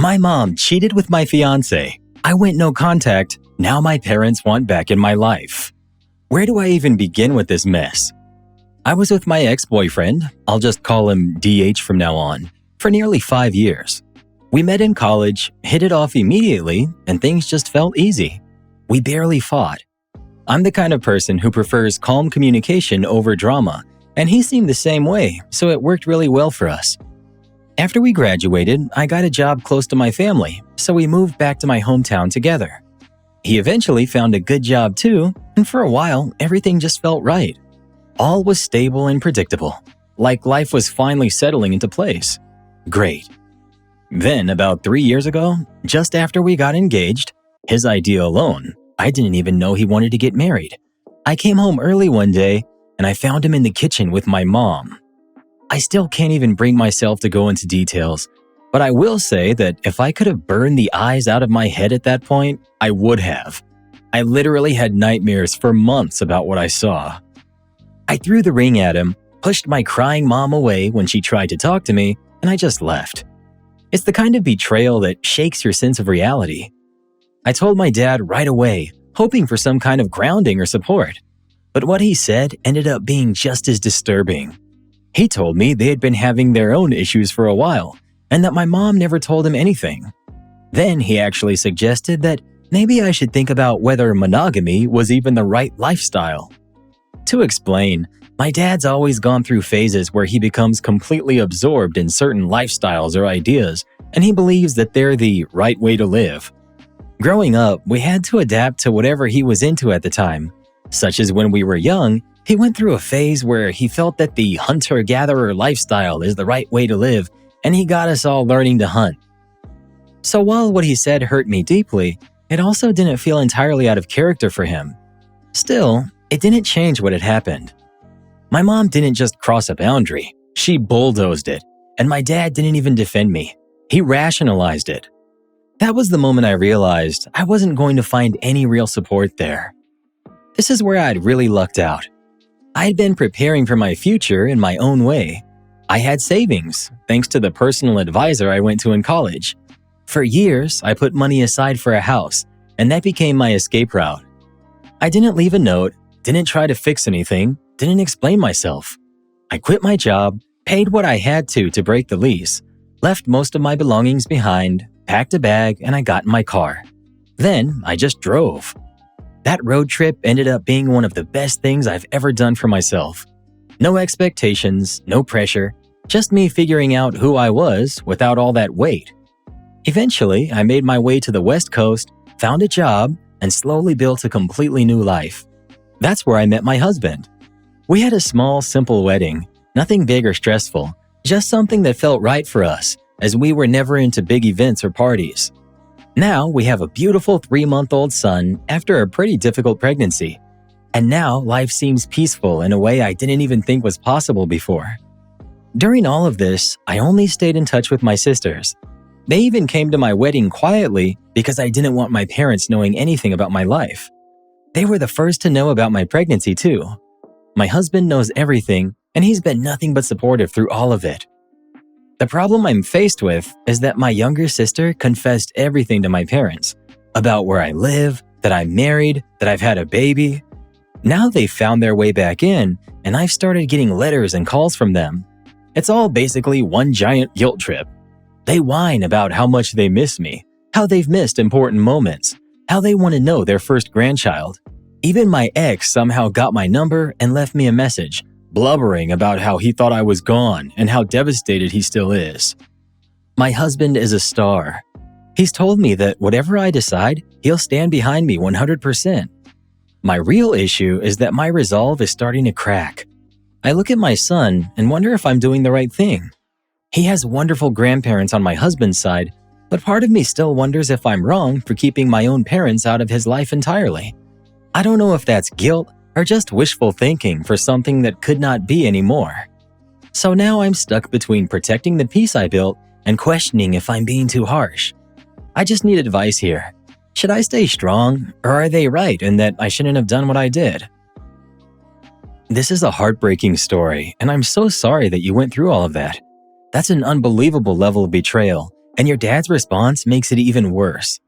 My mom cheated with my fiancé. I went no contact. Now my parents want back in my life. Where do I even begin with this mess? I was with my ex-boyfriend, I'll just call him DH from now on, for nearly 5 years. We met in college, hit it off immediately, and things just felt easy. We barely fought. I'm the kind of person who prefers calm communication over drama, and he seemed the same way, so it worked really well for us. After we graduated, I got a job close to my family, so we moved back to my hometown together. He eventually found a good job too, and for a while, everything just felt right. All was stable and predictable, like life was finally settling into place. Great. Then, about 3 years ago, just after we got engaged, his idea alone, I didn't even know he wanted to get married. I came home early one day, and I found him in the kitchen with my mom. I still can't even bring myself to go into details, but I will say that if I could have burned the eyes out of my head at that point, I would have. I literally had nightmares for months about what I saw. I threw the ring at him, pushed my crying mom away when she tried to talk to me, and I just left. It's the kind of betrayal that shakes your sense of reality. I told my dad right away, hoping for some kind of grounding or support. But what he said ended up being just as disturbing. He told me they had been having their own issues for a while, and that my mom never told him anything. Then he actually suggested that maybe I should think about whether monogamy was even the right lifestyle. To explain, my dad's always gone through phases where he becomes completely absorbed in certain lifestyles or ideas, and he believes that they're the right way to live. Growing up, we had to adapt to whatever he was into at the time, such as when we were young, he went through a phase where he felt that the hunter-gatherer lifestyle is the right way to live, and he got us all learning to hunt. So while what he said hurt me deeply, it also didn't feel entirely out of character for him. Still, it didn't change what had happened. My mom didn't just cross a boundary, she bulldozed it, and my dad didn't even defend me. He rationalized it. That was the moment I realized I wasn't going to find any real support there. This is where I'd really lucked out. I had been preparing for my future in my own way. I had savings, thanks to the personal advisor I went to in college. For years, I put money aside for a house, and that became my escape route. I didn't leave a note, didn't try to fix anything, didn't explain myself. I quit my job, paid what I had to break the lease, left most of my belongings behind, packed a bag, and I got in my car. Then I just drove. That road trip ended up being one of the best things I've ever done for myself. No expectations, no pressure, just me figuring out who I was without all that weight. Eventually, I made my way to the West Coast, found a job, and slowly built a completely new life. That's where I met my husband. We had a small, simple wedding, nothing big or stressful, just something that felt right for us, as we were never into big events or parties. Now we have a beautiful 3-month-old son after a pretty difficult pregnancy. And now life seems peaceful in a way I didn't even think was possible before. During all of this, I only stayed in touch with my sisters. They even came to my wedding quietly because I didn't want my parents knowing anything about my life. They were the first to know about my pregnancy too. My husband knows everything, and he's been nothing but supportive through all of it. The problem I'm faced with is that my younger sister confessed everything to my parents about where I live, that I'm married, that I've had a baby. Now they've found their way back in, and I've started getting letters and calls from them. It's all basically one giant guilt trip. They whine about how much they miss me, how they've missed important moments, how they want to know their first grandchild. Even my ex somehow got my number and left me a message, blubbering about how he thought I was gone and how devastated he still is. My husband is a star. He's told me that whatever I decide, he'll stand behind me 100%. My real issue is that my resolve is starting to crack. I look at my son and wonder if I'm doing the right thing. He has wonderful grandparents on my husband's side, but part of me still wonders if I'm wrong for keeping my own parents out of his life entirely. I don't know if that's guilt or just wishful thinking for something that could not be anymore. So now I'm stuck between protecting the peace I built and questioning if I'm being too harsh. I just need advice here. Should I stay strong, or are they right in that I shouldn't have done what I did? This is a heartbreaking story, and I'm so sorry that you went through all of that. That's an unbelievable level of betrayal, And your dad's response makes it even worse.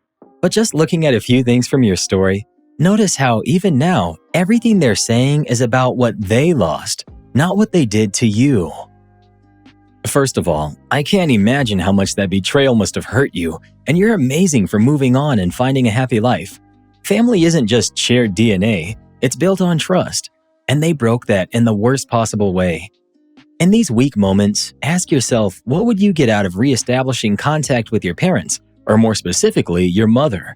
But just looking at a few things from your story, notice how even now, everything they're saying is about what they lost, not what they did to you. First of all, I can't imagine how much that betrayal must have hurt you, and you're amazing for moving on and finding a happy life. Family isn't just shared DNA, it's built on trust, and they broke that in the worst possible way. In these weak moments, ask yourself, what would you get out of reestablishing contact with your parents, or more specifically, your mother?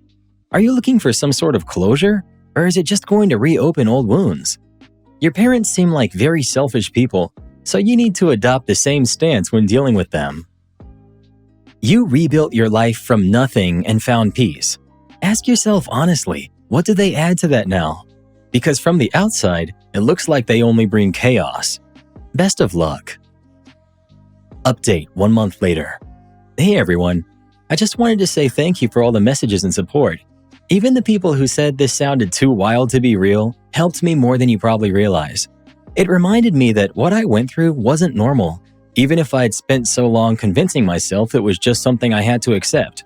Are you looking for some sort of closure, or is it just going to reopen old wounds? Your parents seem like very selfish people, so you need to adopt the same stance when dealing with them. You rebuilt your life from nothing and found peace. Ask yourself honestly, what do they add to that now? Because from the outside, it looks like they only bring chaos. Best of luck. Update 1 month later. Hey everyone, I just wanted to say thank you for all the messages and support. Even the people who said this sounded too wild to be real helped me more than you probably realize. It reminded me that what I went through wasn't normal, even if I had spent so long convincing myself it was just something I had to accept.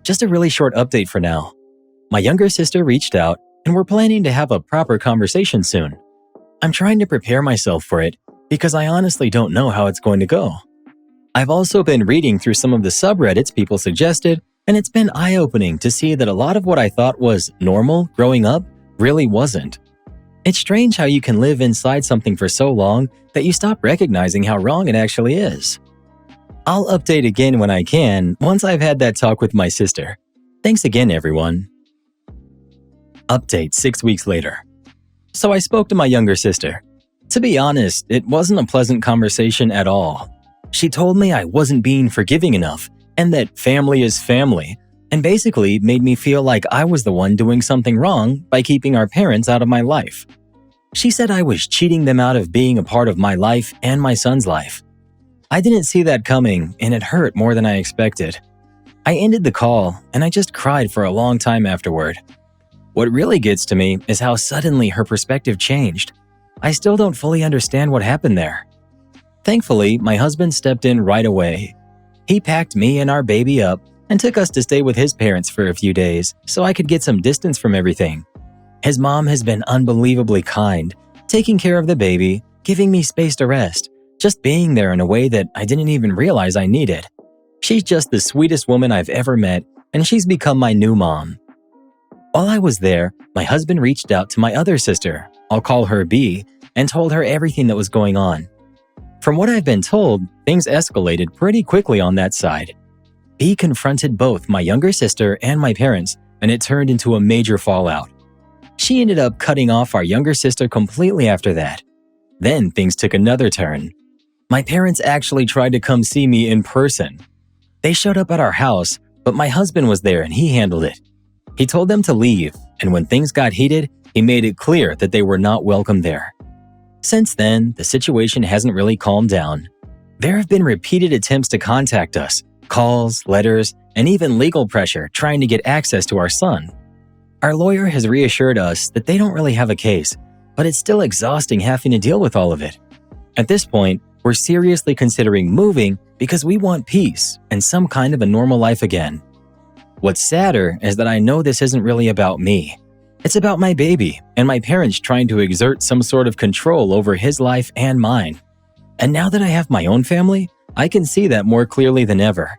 Just a really short update for now. My younger sister reached out, and we're planning to have a proper conversation soon. I'm trying to prepare myself for it because I honestly don't know how it's going to go. I've also been reading through some of the subreddits people suggested, and it's been eye-opening to see that a lot of what I thought was normal growing up really wasn't. It's strange how you can live inside something for so long that you stop recognizing how wrong it actually is. I'll update again when I can once I've had that talk with my sister. Thanks again, everyone. Update 6 weeks later. So I spoke to my younger sister. To be honest, it wasn't a pleasant conversation at all. She told me I wasn't being forgiving enough and that family is family, and basically made me feel like I was the one doing something wrong by keeping our parents out of my life. She said I was cheating them out of being a part of my life and my son's life. I didn't see that coming, and it hurt more than I expected. I ended the call, and I just cried for a long time afterward. What really gets to me is how suddenly her perspective changed. I still don't fully understand what happened there. Thankfully, my husband stepped in right away. He packed me and our baby up and took us to stay with his parents for a few days so I could get some distance from everything. His mom has been unbelievably kind, taking care of the baby, giving me space to rest, just being there in a way that I didn't even realize I needed. She's just the sweetest woman I've ever met, and she's become my new mom. While I was there, my husband reached out to my other sister, I'll call her B, and told her everything that was going on. From what I've been told, things escalated pretty quickly on that side. B confronted both my younger sister and my parents, and it turned into a major fallout. She ended up cutting off our younger sister completely after that. Then things took another turn. My parents actually tried to come see me in person. They showed up at our house, but my husband was there and he handled it. He told them to leave, and when things got heated, he made it clear that they were not welcome there. Since then, the situation hasn't really calmed down. There have been repeated attempts to contact us, calls, letters, and even legal pressure trying to get access to our son. Our lawyer has reassured us that they don't really have a case, but it's still exhausting having to deal with all of it. At this point, we're seriously considering moving because we want peace and some kind of a normal life again. What's sadder is that I know this isn't really about me. It's about my baby and my parents trying to exert some sort of control over his life and mine. And now that I have my own family, I can see that more clearly than ever.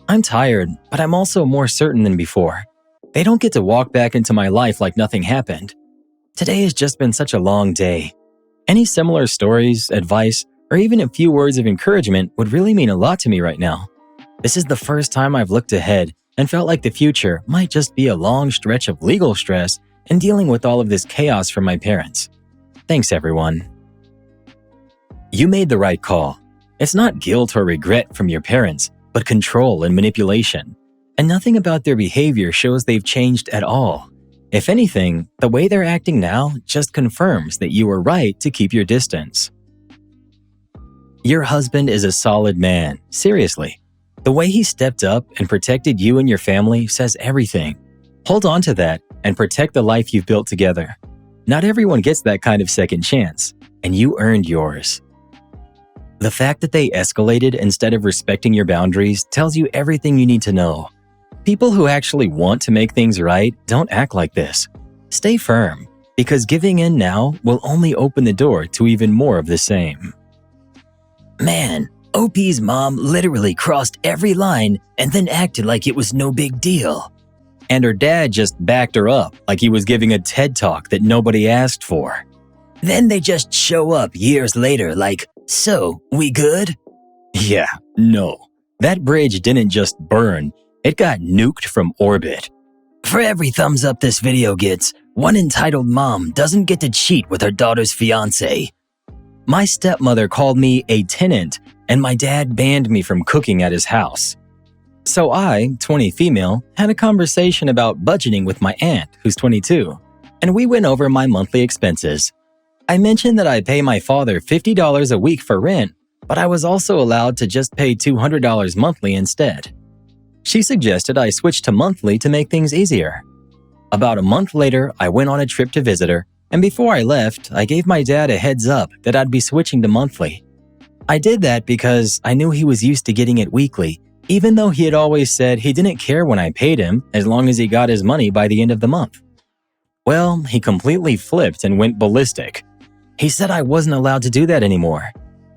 I'm tired, but I'm also more certain than before. They don't get to walk back into my life like nothing happened. Today has just been such a long day. Any similar stories, advice, or even a few words of encouragement would really mean a lot to me right now. This is the first time I've looked ahead and felt like the future might just be a long stretch of legal stress and dealing with all of this chaos from my parents. Thanks, everyone. You made the right call. It's not guilt or regret from your parents, but control and manipulation. And nothing about their behavior shows they've changed at all. If anything, the way they're acting now just confirms that you were right to keep your distance. Your husband is a solid man, seriously. The way he stepped up and protected you and your family says everything. Hold on to that and protect the life you've built together. Not everyone gets that kind of second chance, and you earned yours. The fact that they escalated instead of respecting your boundaries tells you everything you need to know. People who actually want to make things right don't act like this. Stay firm, because giving in now will only open the door to even more of the same. Man, OP's mom literally crossed every line and then acted like it was no big deal. And her dad just backed her up like he was giving a TED Talk that nobody asked for. Then they just show up years later like, "So, we good?" Yeah, no. That bridge didn't just burn, it got nuked from orbit. For every thumbs up this video gets, one entitled mom doesn't get to cheat with her daughter's fiancé. My stepmother called me a tenant, and my dad banned me from cooking at his house. So I, 20 female, had a conversation about budgeting with my aunt, who's 22, and we went over my monthly expenses. I mentioned that I pay my father $50 a week for rent, but I was also allowed to just pay $200 monthly instead. She suggested I switch to monthly to make things easier. About a month later, I went on a trip to visit her, and before I left, I gave my dad a heads up that I'd be switching to monthly. I did that because I knew he was used to getting it weekly, even though he had always said he didn't care when I paid him as long as he got his money by the end of the month. Well, he completely flipped and went ballistic. He said I wasn't allowed to do that anymore.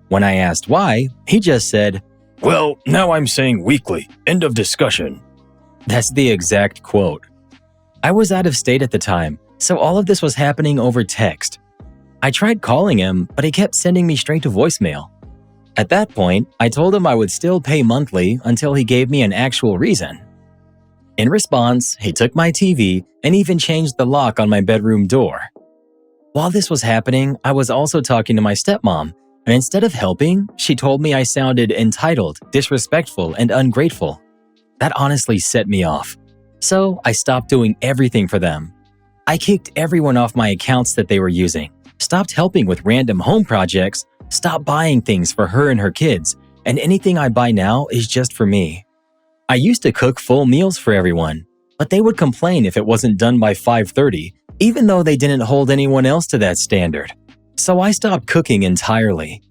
When I asked why, he just said, "Well, now I'm saying weekly, end of discussion." That's the exact quote. I was out of state at the time, so all of this was happening over text. I tried calling him, but he kept sending me straight to voicemail. At that point, I told him I would still pay monthly until he gave me an actual reason. In response, he took my TV and even changed the lock on my bedroom door. While this was happening, I was also talking to my stepmom, and instead of helping, she told me I sounded entitled, disrespectful, and ungrateful. That honestly set me off. So I stopped doing everything for them. I kicked everyone off my accounts that they were using, stopped helping with random home projects, stopped buying things for her and her kids, and anything I buy now is just for me. I used to cook full meals for everyone, but they would complain if it wasn't done by 5:30, even though they didn't hold anyone else to that standard. So I stopped cooking entirely.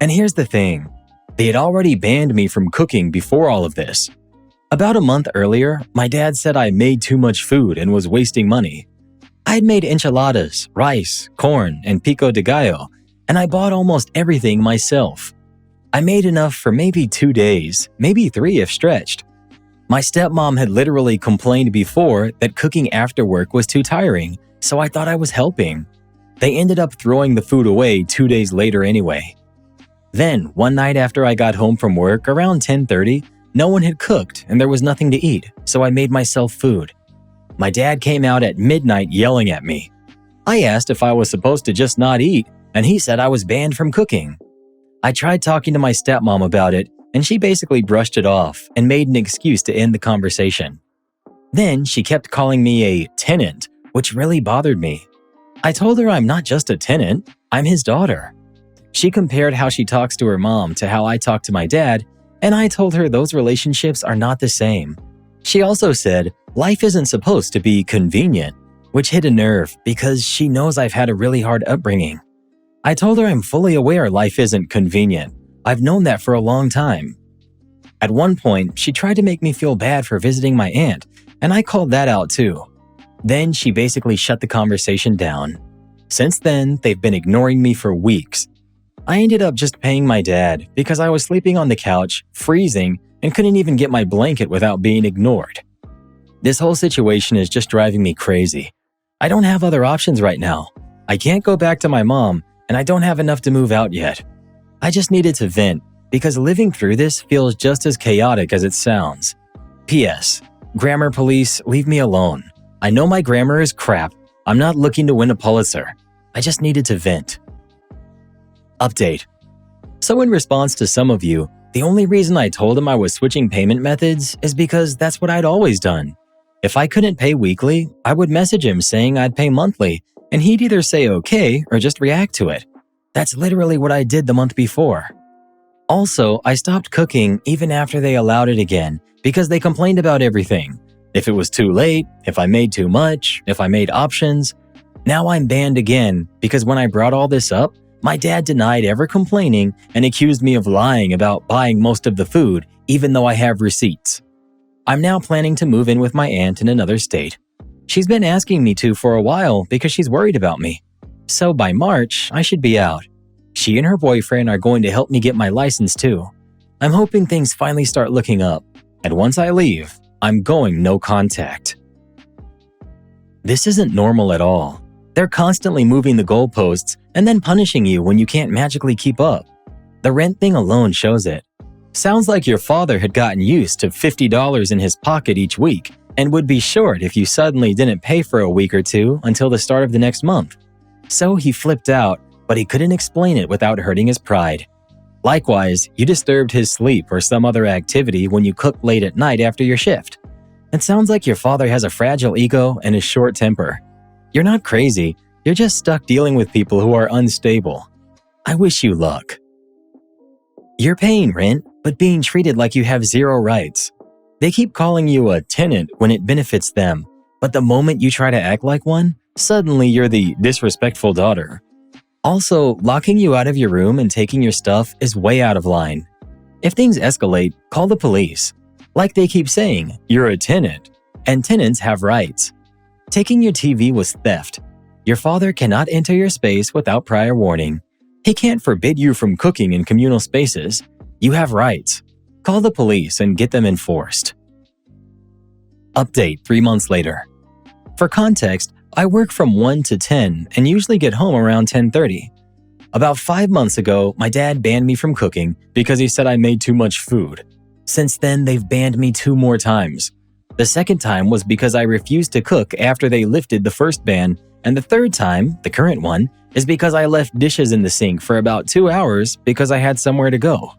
And here's the thing, they had already banned me from cooking before all of this. About a month earlier, my dad said I made too much food and was wasting money. I had made enchiladas, rice, corn, and pico de gallo, and I bought almost everything myself. I made enough for maybe 2 days, maybe 3 if stretched. My stepmom had literally complained before that cooking after work was too tiring, so I thought I was helping. They ended up throwing the food away 2 days later anyway. Then, one night after I got home from work around 10:30, no one had cooked and there was nothing to eat, so I made myself food. My dad came out at midnight yelling at me. I asked if I was supposed to just not eat, and he said I was banned from cooking. I tried talking to my stepmom about it, and she basically brushed it off and made an excuse to end the conversation. Then she kept calling me a tenant, which really bothered me. I told her I'm not just a tenant, I'm his daughter. She compared how she talks to her mom to how I talk to my dad, and I told her those relationships are not the same. She also said life isn't supposed to be convenient, which hit a nerve because she knows I've had a really hard upbringing. I told her I'm fully aware life isn't convenient. I've known that for a long time. At one point, she tried to make me feel bad for visiting my aunt, and I called that out too. Then she basically shut the conversation down. Since then, they've been ignoring me for weeks. I ended up just paying my dad because I was sleeping on the couch, freezing, and couldn't even get my blanket without being ignored. This whole situation is just driving me crazy. I don't have other options right now. I can't go back to my mom, and I don't have enough to move out yet. I just needed to vent because living through this feels just as chaotic as it sounds. P.S. Grammar police, leave me alone. I know my grammar is crap. I'm not looking to win a Pulitzer. I just needed to vent. Update. So in response to some of you, the only reason I told him I was switching payment methods is because that's what I'd always done. If I couldn't pay weekly, I would message him saying I'd pay monthly, and he'd either say okay or just react to it. That's literally what I did the month before. Also, I stopped cooking even after they allowed it again because they complained about everything. If it was too late, if I made too much, if I made options. Now I'm banned again because when I brought all this up, My dad denied ever complaining and accused me of lying about buying most of the food, even though I have receipts. I'm now planning to move in with my aunt in another state. She's been asking me to for a while because she's worried about me. So by March, I should be out. She and her boyfriend are going to help me get my license too. I'm hoping things finally start looking up, and once I leave, I'm going no contact. This isn't normal at all. They're constantly moving the goalposts and then punishing you when you can't magically keep up. The rent thing alone shows it. Sounds like your father had gotten used to $50 in his pocket each week and would be short if you suddenly didn't pay for a week or two until the start of the next month. So he flipped out, but he couldn't explain it without hurting his pride. Likewise, you disturbed his sleep or some other activity when you cooked late at night after your shift. It sounds like your father has a fragile ego and a short temper. You're not crazy, you're just stuck dealing with people who are unstable. I wish you luck. You're paying rent, but being treated like you have zero rights. They keep calling you a tenant when it benefits them, but the moment you try to act like one, suddenly you're the disrespectful daughter. Also, locking you out of your room and taking your stuff is way out of line. If things escalate, call the police. Like they keep saying, you're a tenant, and tenants have rights. Taking your TV was theft. Your father cannot enter your space without prior warning. He can't forbid you from cooking in communal spaces. You have rights. Call the police and get them enforced. Update 3 months later. For context, I work from 1 to 10 and usually get home around 10:30. About 5 months ago, my dad banned me from cooking because he said I made too much food. Since then, they've banned me 2 more times. The second time was because I refused to cook after they lifted the first ban, and the third time, the current one, is because I left dishes in the sink for about 2 hours because I had somewhere to go.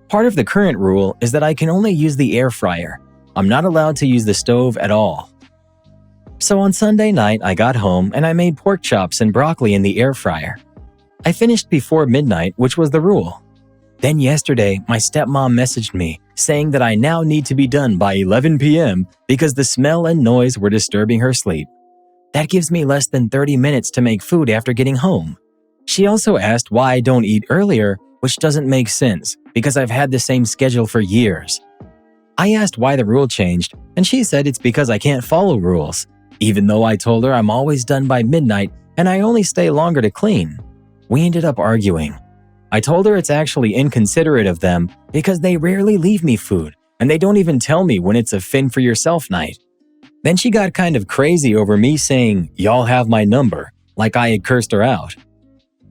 Part of the current rule is that I can only use the air fryer. I'm not allowed to use the stove at all. So on Sunday night, I got home and I made pork chops and broccoli in the air fryer. I finished before midnight, which was the rule. Then yesterday, my stepmom messaged me saying that I now need to be done by 11 p.m. because the smell and noise were disturbing her sleep. That gives me less than 30 minutes to make food after getting home. She also asked why I don't eat earlier, which doesn't make sense because I've had the same schedule for years. I asked why the rule changed, and she said it's because I can't follow rules, even though I told her I'm always done by midnight and I only stay longer to clean. We ended up arguing. I told her it's actually inconsiderate of them because they rarely leave me food and they don't even tell me when it's a fend for yourself night. Then she got kind of crazy over me saying, "Y'all have my number," like I had cursed her out.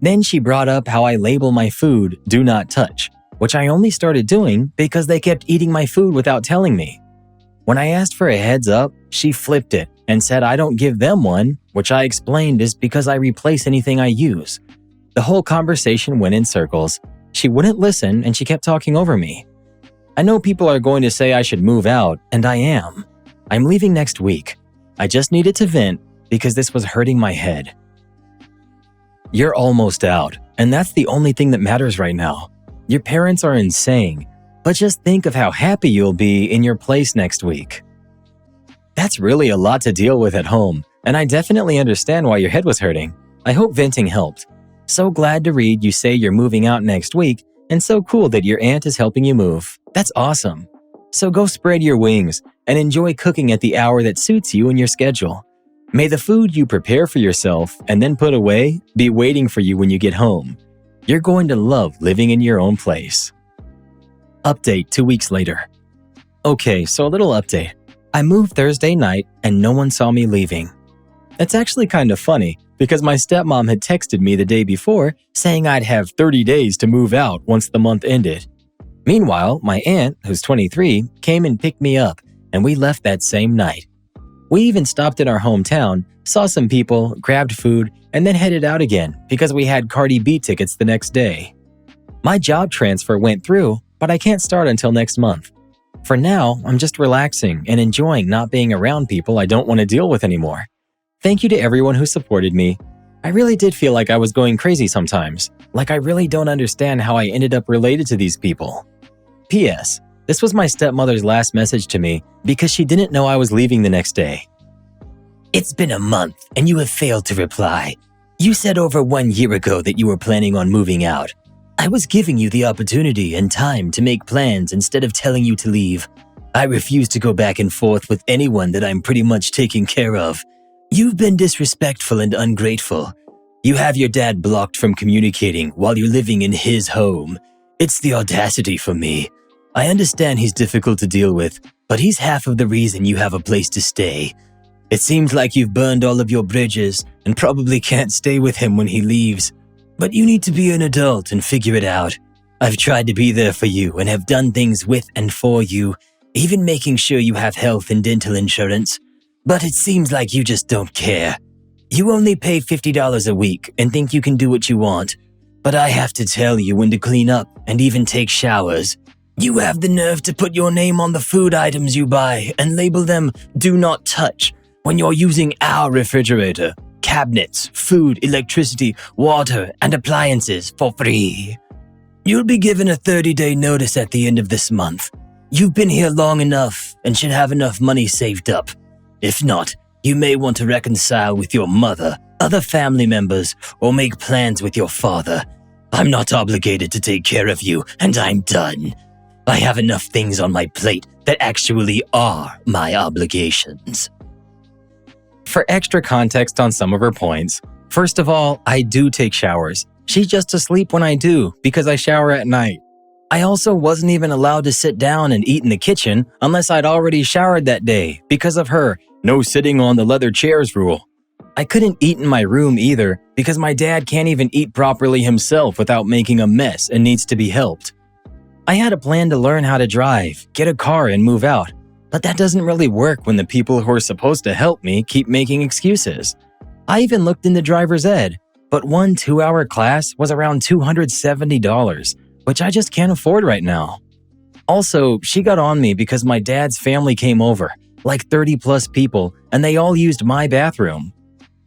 Then she brought up how I label my food "Do Not Touch," which I only started doing because they kept eating my food without telling me. When I asked for a heads up, she flipped it and said I don't give them one, which I explained is because I replace anything I use. The whole conversation went in circles. She wouldn't listen and she kept talking over me. I know people are going to say I should move out, and I am. I'm leaving next week. I just needed to vent because this was hurting my head. You're almost out, and that's the only thing that matters right now. Your parents are insane, but just think of how happy you'll be in your place next week. That's really a lot to deal with at home, and I definitely understand why your head was hurting. I hope venting helped. So glad to read you say you're moving out next week, and so cool that your aunt is helping you move. That's awesome. So go spread your wings and enjoy cooking at the hour that suits you and your schedule. May the food you prepare for yourself and then put away be waiting for you when you get home. You're going to love living in your own place. Update 2 weeks later. Okay, so a little update. I moved Thursday night and no one saw me leaving. It's actually kind of funny because my stepmom had texted me the day before saying I'd have 30 days to move out once the month ended. Meanwhile, my aunt, who's 23, came and picked me up and we left that same night. We even stopped in our hometown, saw some people, grabbed food, and then headed out again because we had Cardi B tickets the next day. My job transfer went through, but I can't start until next month. For now, I'm just relaxing and enjoying not being around people I don't want to deal with anymore. Thank you to everyone who supported me. I really did feel like I was going crazy sometimes, like I really don't understand how I ended up related to these people. P.S. This was my stepmother's last message to me because she didn't know I was leaving the next day. It's been a month and you have failed to reply. You said over 1 year ago that you were planning on moving out. I was giving you the opportunity and time to make plans instead of telling you to leave. I refuse to go back and forth with anyone that I'm pretty much taking care of. You've been disrespectful and ungrateful. You have your dad blocked from communicating while you're living in his home. It's the audacity for me. I understand he's difficult to deal with, but he's half of the reason you have a place to stay. It seems like you've burned all of your bridges and probably can't stay with him when he leaves. But you need to be an adult and figure it out. I've tried to be there for you and have done things with and for you, even making sure you have health and dental insurance. But it seems like you just don't care. You only pay $50 a week and think you can do what you want. But I have to tell you when to clean up and even take showers. You have the nerve to put your name on the food items you buy and label them "Do Not Touch" when you're using our refrigerator, cabinets, food, electricity, water, and appliances for free. You'll be given a 30-day notice at the end of this month. You've been here long enough and should have enough money saved up. If not, you may want to reconcile with your mother, other family members, or make plans with your father. I'm not obligated to take care of you, and I'm done. I have enough things on my plate that actually are my obligations. For extra context on some of her points, first of all, I do take showers. She's just asleep when I do because I shower at night. I also wasn't even allowed to sit down and eat in the kitchen unless I'd already showered that day because of her "no sitting on the leather chairs" rule. I couldn't eat in my room either because my dad can't even eat properly himself without making a mess and needs to be helped. I had a plan to learn how to drive, get a car, and move out, but that doesn't really work when the people who are supposed to help me keep making excuses. I even looked into driver's ed, but one 2-hour class was around $270, which I just can't afford right now. Also, she got on me because my dad's family came over, like 30 plus people, and they all used my bathroom.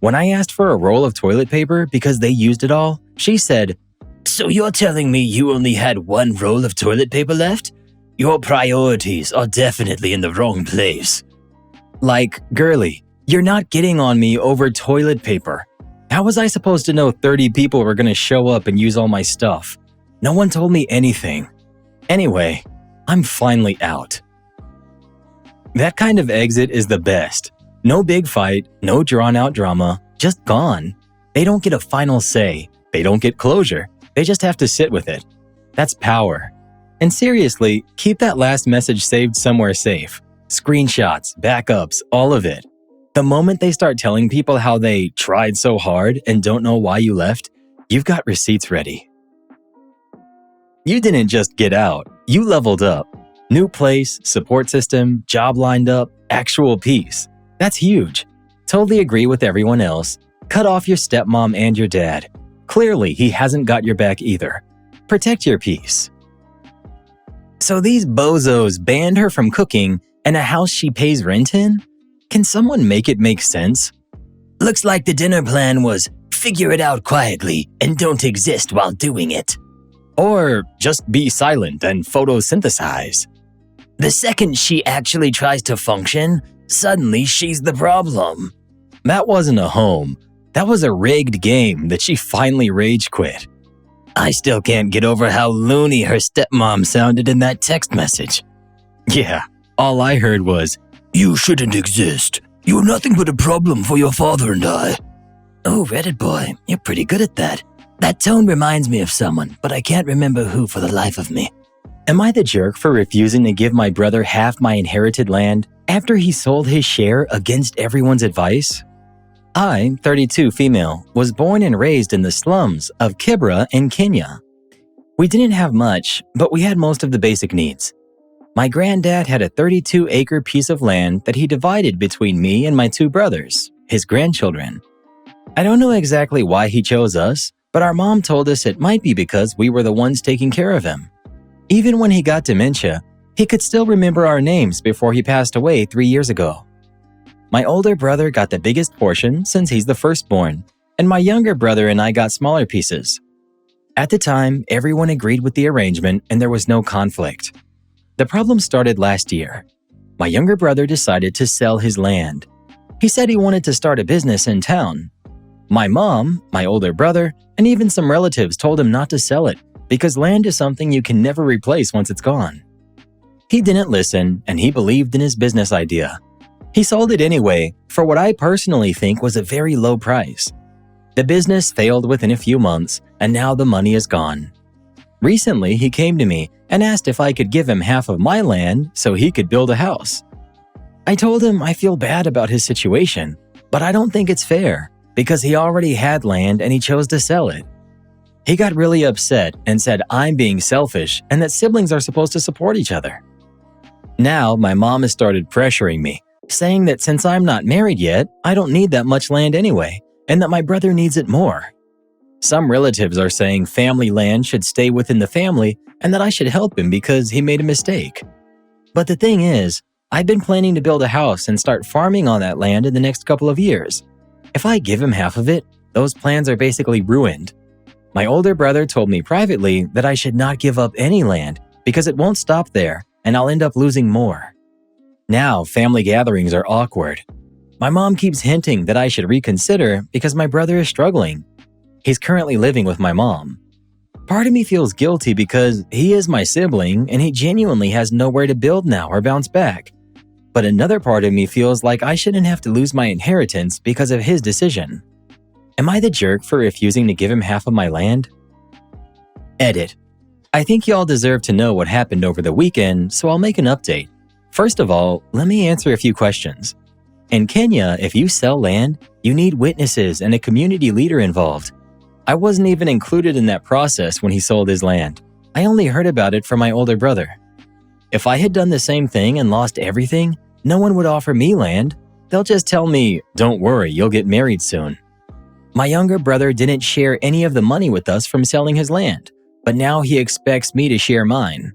When I asked for a roll of toilet paper because they used it all, she said, "So you're telling me you only had one roll of toilet paper left? Your priorities are definitely in the wrong place." Like, girly, you're not getting on me over toilet paper. How was I supposed to know 30 people were going to show up and use all my stuff? No one told me anything. Anyway, I'm finally out. That kind of exit is the best. No big fight, no drawn-out drama, just gone. They don't get a final say. They don't get closure. They just have to sit with it. That's power. And seriously, keep that last message saved somewhere safe. Screenshots, backups, all of it. The moment they start telling people how they tried so hard and don't know why you left, you've got receipts ready. You didn't just get out, you leveled up. New place, support system, job lined up, actual peace. That's huge. Totally agree with everyone else. Cut off your stepmom and your dad. Clearly, he hasn't got your back either. Protect your peace. So these bozos banned her from cooking and a house she pays rent in? Can someone make it make sense? Looks like the dinner plan was figure it out quietly and don't exist while doing it. Or just be silent and photosynthesize. The second she actually tries to function, suddenly she's the problem. That wasn't a home. That was a rigged game that she finally rage quit. I still can't get over how loony her stepmom sounded in that text message. Yeah, all I heard was, "You shouldn't exist. You're nothing but a problem for your father and I." Oh, Reddit boy, you're pretty good at that. That tone reminds me of someone, but I can't remember who for the life of me. Am I the jerk for refusing to give my brother half my inherited land after he sold his share against everyone's advice? I, 32 female, was born and raised in the slums of Kibra in Kenya. We didn't have much, but we had most of the basic needs. My granddad had a 32-acre piece of land that he divided between me and my 2 brothers, his grandchildren. I don't know exactly why he chose us, but our mom told us it might be because we were the ones taking care of him. Even when he got dementia, he could still remember our names before he passed away 3 years ago. My older brother got the biggest portion since he's the firstborn, and my younger brother and I got smaller pieces. At the time, everyone agreed with the arrangement and there was no conflict. The problem started last year. My younger brother decided to sell his land. He said he wanted to start a business in town. My mom, my older brother, and even some relatives told him not to sell it because land is something you can never replace once it's gone. He didn't listen, and he believed in his business idea. He sold it anyway for what I personally think was a very low price. The business failed within a few months, and now the money is gone. Recently, he came to me and asked if I could give him half of my land so he could build a house. I told him I feel bad about his situation, but I don't think it's fair because he already had land and he chose to sell it. He got really upset and said I'm being selfish and that siblings are supposed to support each other. Now, my mom has started pressuring me, saying that since I'm not married yet, I don't need that much land anyway, and that my brother needs it more. Some relatives are saying family land should stay within the family and that I should help him because he made a mistake. But the thing is, I've been planning to build a house and start farming on that land in the next couple of years. If I give him half of it, those plans are basically ruined. My older brother told me privately that I should not give up any land because it won't stop there and I'll end up losing more. Now, family gatherings are awkward. My mom keeps hinting that I should reconsider because my brother is struggling. He's currently living with my mom. Part of me feels guilty because he is my sibling and he genuinely has nowhere to build now or bounce back. But another part of me feels like I shouldn't have to lose my inheritance because of his decision. Am I the jerk for refusing to give him half of my land? Edit. I think y'all deserve to know what happened over the weekend, so I'll make an update. First of all, let me answer a few questions. In Kenya, if you sell land, you need witnesses and a community leader involved. I wasn't even included in that process when he sold his land. I only heard about it from my older brother. If I had done the same thing and lost everything, no one would offer me land. They'll just tell me, "Don't worry, you'll get married soon." My younger brother didn't share any of the money with us from selling his land, but now he expects me to share mine.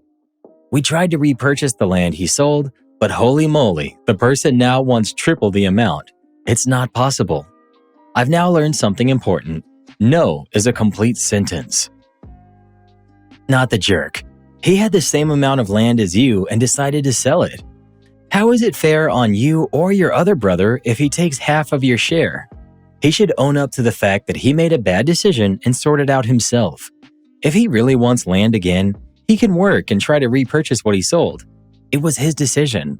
We tried to repurchase the land he sold, but holy moly, the person now wants triple the amount. It's not possible. I've now learned something important. No is a complete sentence. Not the jerk. He had the same amount of land as you and decided to sell it. How is it fair on you or your other brother if he takes half of your share? He should own up to the fact that he made a bad decision and sort it out himself. If he really wants land again, he can work and try to repurchase what he sold. It was his decision.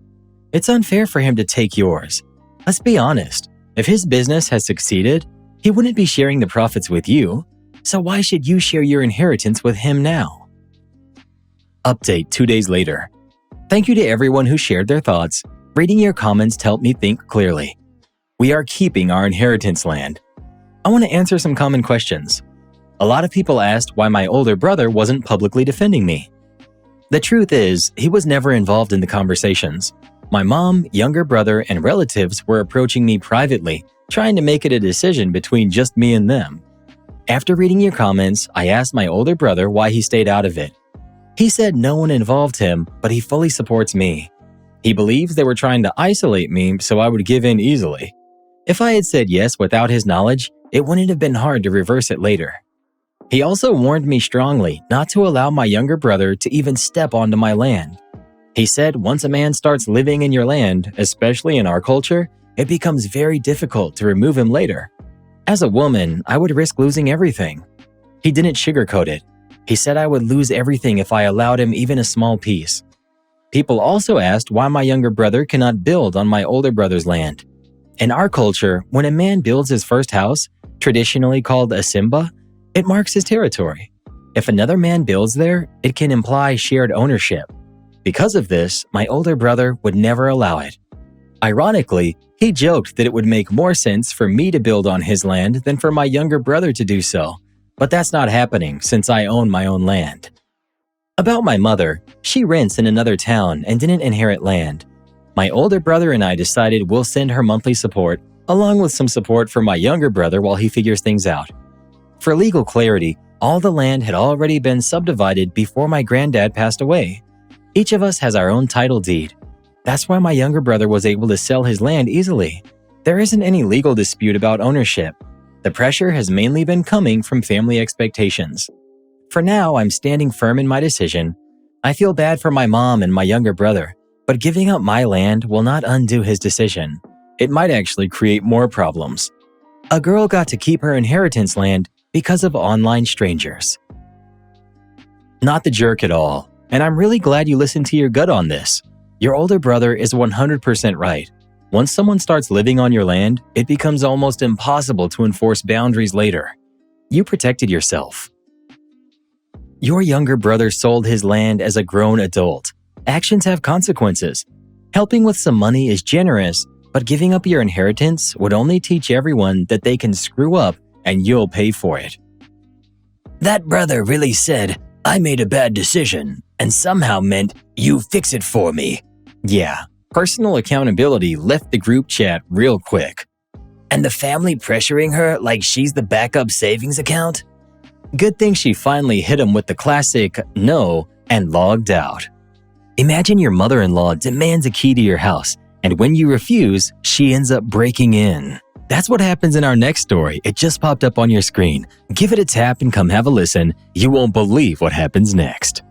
It's unfair for him to take yours. Let's be honest. If his business has succeeded, he wouldn't be sharing the profits with you. So why should you share your inheritance with him now? Update 2 days later. Thank you to everyone who shared their thoughts. Reading your comments helped me think clearly. We are keeping our inheritance land. I want to answer some common questions. A lot of people asked why my older brother wasn't publicly defending me. The truth is, he was never involved in the conversations. My mom, younger brother, and relatives were approaching me privately, trying to make it a decision between just me and them. After reading your comments, I asked my older brother why he stayed out of it. He said no one involved him, but he fully supports me. He believes they were trying to isolate me so I would give in easily. If I had said yes without his knowledge, it wouldn't have been hard to reverse it later. He also warned me strongly not to allow my younger brother to even step onto my land. He said once a man starts living in your land, especially in our culture, it becomes very difficult to remove him later. As a woman, I would risk losing everything. He didn't sugarcoat it. He said I would lose everything if I allowed him even a small piece. People also asked why my younger brother cannot build on my older brother's land. In our culture, when a man builds his first house, traditionally called a simba, it marks his territory. If another man builds there, it can imply shared ownership. Because of this, my older brother would never allow it. Ironically, he joked that it would make more sense for me to build on his land than for my younger brother to do so, but that's not happening since I own my own land. About my mother, she rents in another town and didn't inherit land. My older brother and I decided we'll send her monthly support, along with some support for my younger brother while he figures things out. For legal clarity, all the land had already been subdivided before my granddad passed away. Each of us has our own title deed. That's why my younger brother was able to sell his land easily. There isn't any legal dispute about ownership. The pressure has mainly been coming from family expectations. For now, I'm standing firm in my decision. I feel bad for my mom and my younger brother, but giving up my land will not undo his decision. It might actually create more problems. A girl got to keep her inheritance land because of online strangers. Not the jerk at all, and I'm really glad you listened to your gut on this. Your older brother is 100% right. Once someone starts living on your land, it becomes almost impossible to enforce boundaries later. You protected yourself. Your younger brother sold his land as a grown adult. Actions have consequences. Helping with some money is generous, but giving up your inheritance would only teach everyone that they can screw up and you'll pay for it. That brother really said, "I made a bad decision," and somehow meant, "You fix it for me." Yeah, personal accountability left the group chat real quick. And the family pressuring her like she's the backup savings account? Good thing she finally hit him with the classic no and logged out. Imagine your mother-in-law demands a key to your house, and when you refuse, she ends up breaking in. That's what happens in our next story. It just popped up on your screen. Give it a tap and come have a listen. You won't believe what happens next.